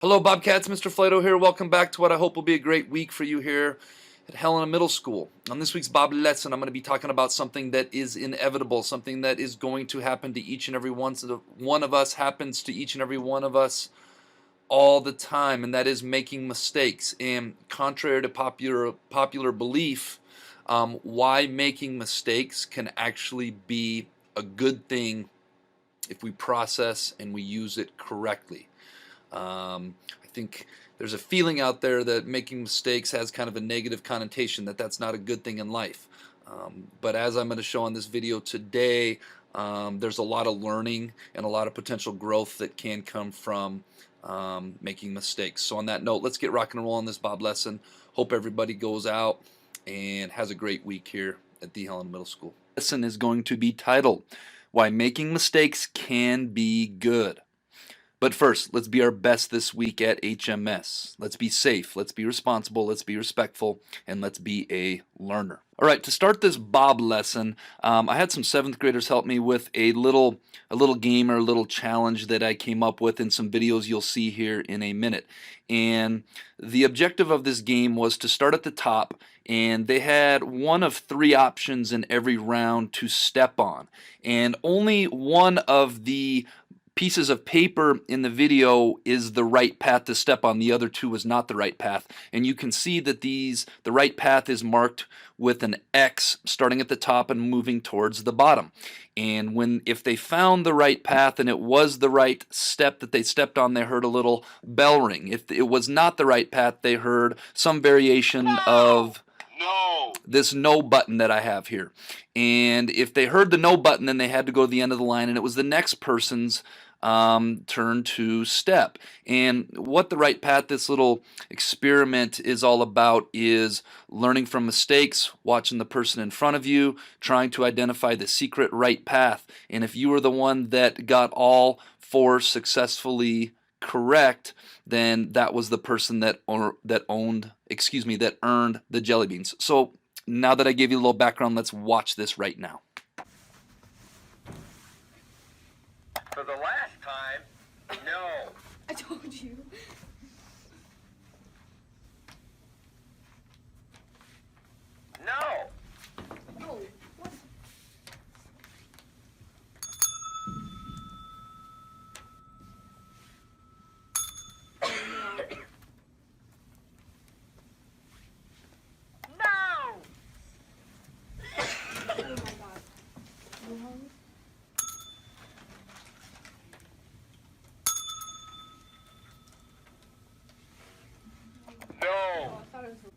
Hello, Bobcats. Mr. Flato here. Welcome back to what I hope will be a great week for you here at Helena Middle School. On this week's Bob Lesson, I'm going to be talking about something that is inevitable, something that is going to happen to each and every one of us, happens to each and every one of us all the time, and that is making mistakes. And contrary to popular belief, why making mistakes can actually be a good thing if we process and we use it correctly. I think there's a feeling out there that making mistakes has kind of a negative connotation, that's not a good thing in life. But as I'm going to show on this video today, there's a lot of learning and a lot of potential growth that can come from making mistakes. So on that note, let's get rock and roll on this Bob lesson. Hope everybody goes out and has a great week here at the Helena Middle School. Lesson is going to be titled, Why Making Mistakes Can Be Good. But first, let's be our best this week at HMS. Let's be safe, let's be responsible, let's be respectful, and let's be a learner. All right, to start this Bob lesson, I had some 7th graders help me with a little game or a little challenge that I came up with in some videos you'll see here in a minute. And the objective of this game was to start at the top, and they had one of 3 options in every round to step on. And only one of the pieces of paper in the video is the right path to step on. The other 2 was not the right path. And you can see that the right path is marked with an X starting at the top and moving towards the bottom. And if they found the right path and it was the right step that they stepped on, they heard a little bell ring. If it was not the right path, they heard some variation of this no button that I have here. And if they heard the no button, then they had to go to the end of the line, and it was the next person's turn to step. And what the right path, this little experiment is all about, is learning from mistakes, watching the person in front of you, trying to identify the secret right path. And if you were the one that got all 4 successfully correct, then that was the person that earned the jelly beans. So now that I gave you a little background, let's watch this right now. For the last time, no. I told you. No. No. What? No. Oh my god. No. No. Oh, I thought it was.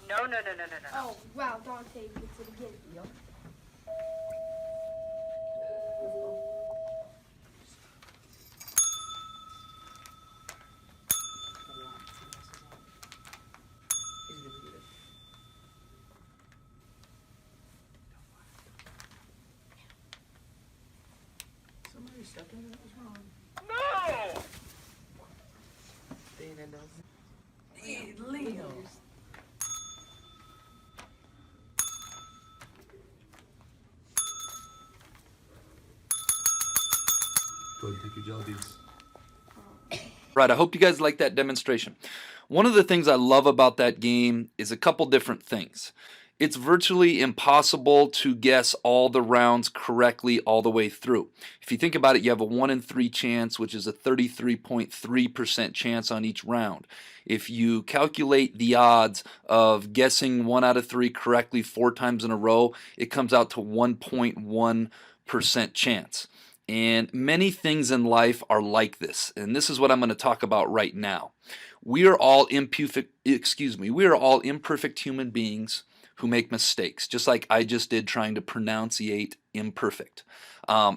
No, no, no, no, no, no. Oh wow, Dante gets it again. Yep. Somebody stepped on it, that was wrong. No. Dana does. Leo. Go ahead and take your jelly beans. Right, I hope you guys like that demonstration. One of the things I love about that game is a couple different things. It's virtually impossible to guess all the rounds correctly all the way through. If you think about it, you have a 1 in 3 chance, which is a 33.3% chance on each round. If you calculate the odds of guessing 1 out of 3 correctly 4 times in a row, it comes out to 1.1% chance. And many things in life are like this, and this is what I'm going to talk about right now. We are all imperfect human beings who make mistakes, just like I just did trying to pronunciate imperfect.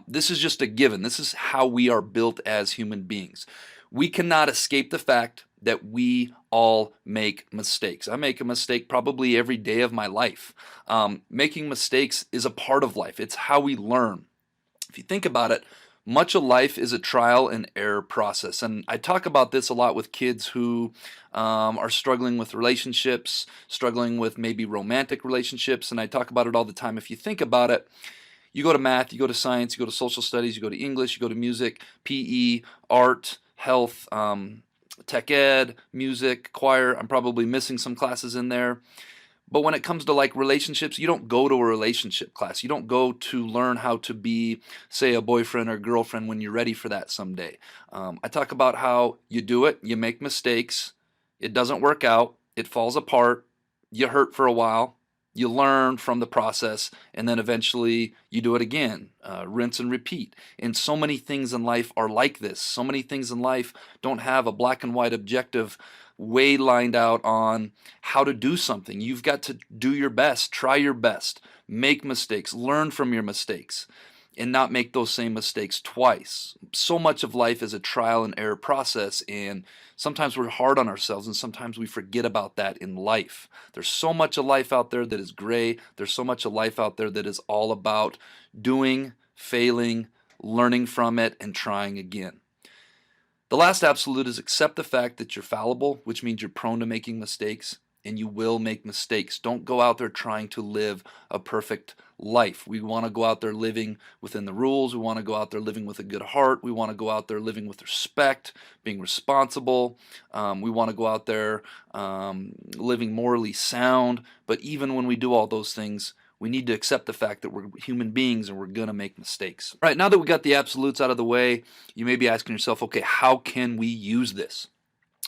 This is just a given. This is how we are built as human beings. We cannot escape the fact that we all make mistakes. I make a mistake probably every day of my life. Making mistakes is a part of life. It's how we learn. If you think about it, Much of life is a trial and error process. And I talk about this a lot with kids who are struggling with relationships, struggling with maybe romantic relationships. And I talk about it all the time. If you think about it, you go to math, you go to science, you go to social studies, you go to English, you go to music, PE, art, health, tech ed, music, choir. I'm probably missing some classes in there. But when it comes to like relationships, you don't go to a relationship class. You don't go to learn how to be, say, a boyfriend or girlfriend when you're ready for that someday. I talk about how you do it, you make mistakes, it doesn't work out, it falls apart, you hurt for a while, you learn from the process, and then eventually you do it again. Rinse and repeat. And so many things in life are like this. So many things in life don't have a black and white objective way lined out on how to do something. You've got to do your best, try your best, make mistakes, learn from your mistakes, and not make those same mistakes twice. So much of life is a trial and error process, and sometimes we're hard on ourselves, and sometimes we forget about that in life. There's so much of life out there that is gray. There's so much of life out there that is all about doing, failing, learning from it, and trying again. The last absolute is accept the fact that you're fallible, which means you're prone to making mistakes, and you will make mistakes. Don't go out there trying to live a perfect life. We want to go out there living within the rules. We want to go out there living with a good heart. We want to go out there living with respect, being responsible. We want to go out there living morally sound. But even when we do all those things, we need to accept the fact that we're human beings and we're going to make mistakes. All right, now that we got the absolutes out of the way, you may be asking yourself, okay, how can we use this?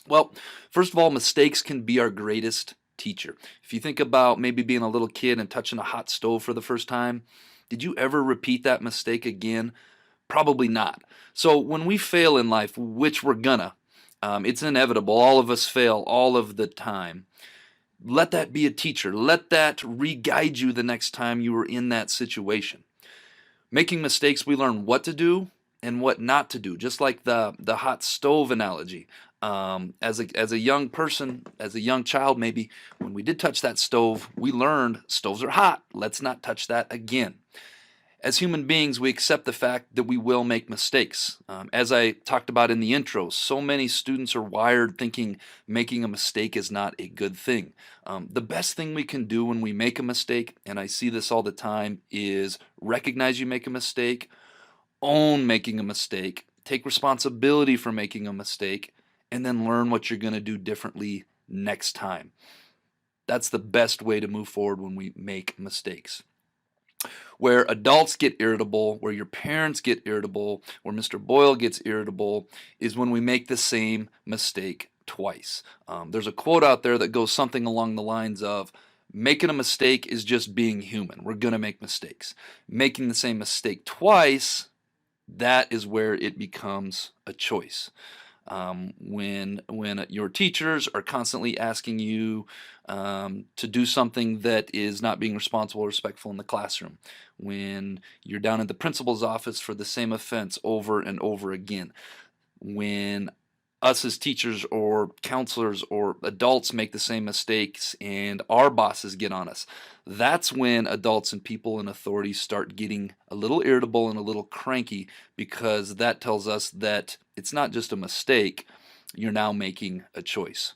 Well, first of all, mistakes can be our greatest teacher. If you think about maybe being a little kid and touching a hot stove for the first time, did you ever repeat that mistake again? Probably not. So when we fail in life, which we're gonna, it's inevitable. All of us fail all of the time. Let that be a teacher. Let that re-guide you the next time you are in that situation. Making mistakes, we learn what to do and what not to do. Just like the hot stove analogy. As a young person, as a young child maybe, when we did touch that stove, we learned stoves are hot. Let's not touch that again. As human beings, we accept the fact that we will make mistakes. As I talked about in the intro, so many students are wired thinking making a mistake is not a good thing. The best thing we can do when we make a mistake, and I see this all the time, is recognize you make a mistake, own making a mistake, take responsibility for making a mistake, and then learn what you're going to do differently next time. That's the best way to move forward when we make mistakes. Where adults get irritable, where your parents get irritable, where Mr. Boyle gets irritable, is when we make the same mistake twice. There's a quote out there that goes something along the lines of, making a mistake is just being human. We're going to make mistakes. Making the same mistake twice, that is where it becomes a choice. When your teachers are constantly asking you to do something that is not being responsible or respectful in the classroom, when you're down at the principal's office for the same offense over and over again, when us as teachers or counselors or adults make the same mistakes and our bosses get on us, that's when adults and people in authority start getting a little irritable and a little cranky, because that tells us that it's not just a mistake, you're now making a choice.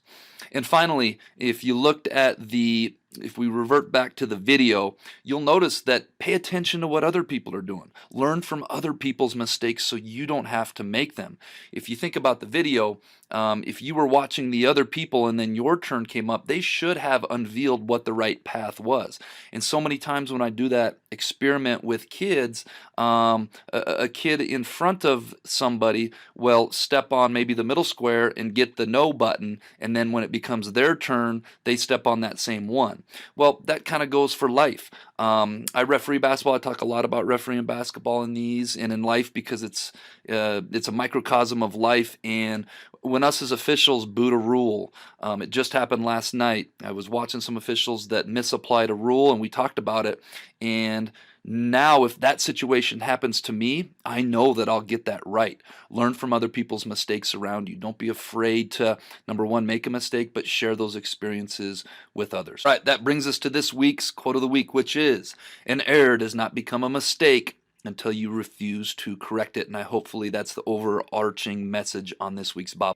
And finally, if we revert back to the video, you'll notice that pay attention to what other people are doing. Learn from other people's mistakes so you don't have to make them. If you think about the video, if you were watching the other people and then your turn came up, they should have unveiled what the right path was. And so many times when I do that experiment with kids, a kid in front of somebody will step on maybe the middle square and get the no button, and then when it becomes their turn, they step on that same one. Well, that kind of goes for life. I referee basketball. I talk a lot about refereeing basketball in these and in life because it's a microcosm of life. And when us as officials boot a rule, it just happened last night. I was watching some officials that misapplied a rule, and we talked about it. And now, if that situation happens to me, I know that I'll get that right. Learn from other people's mistakes around you. Don't be afraid to, number one, make a mistake, but share those experiences with others. All right, that brings us to this week's quote of the week, which is, an error does not become a mistake until you refuse to correct it. And hopefully that's the overarching message on this week's Bob.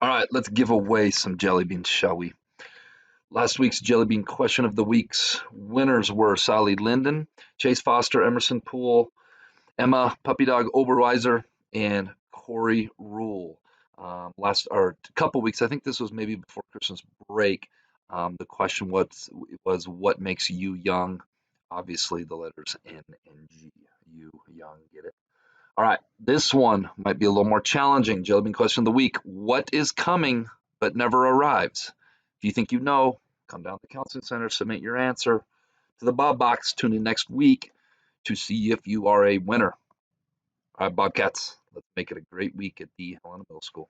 All right, let's give away some jelly beans, shall we? Last week's Jelly Bean Question of the Week's winners were Sally Linden, Chase Foster, Emerson Poole, Emma Puppy Dog Oberweiser, and Corey Rule. Last or a couple weeks, I think this was maybe before Christmas break. The question was what makes you young? Obviously, the letters N and G. You young, get it? All right, this one might be a little more challenging. Jelly Bean Question of the Week: what is coming but never arrives? If you think you know, come down to the Counseling Center, submit your answer to the Bob Box. Tune in next week to see if you are a winner. All right, Bobcats, let's make it a great week at the Helena Middle School.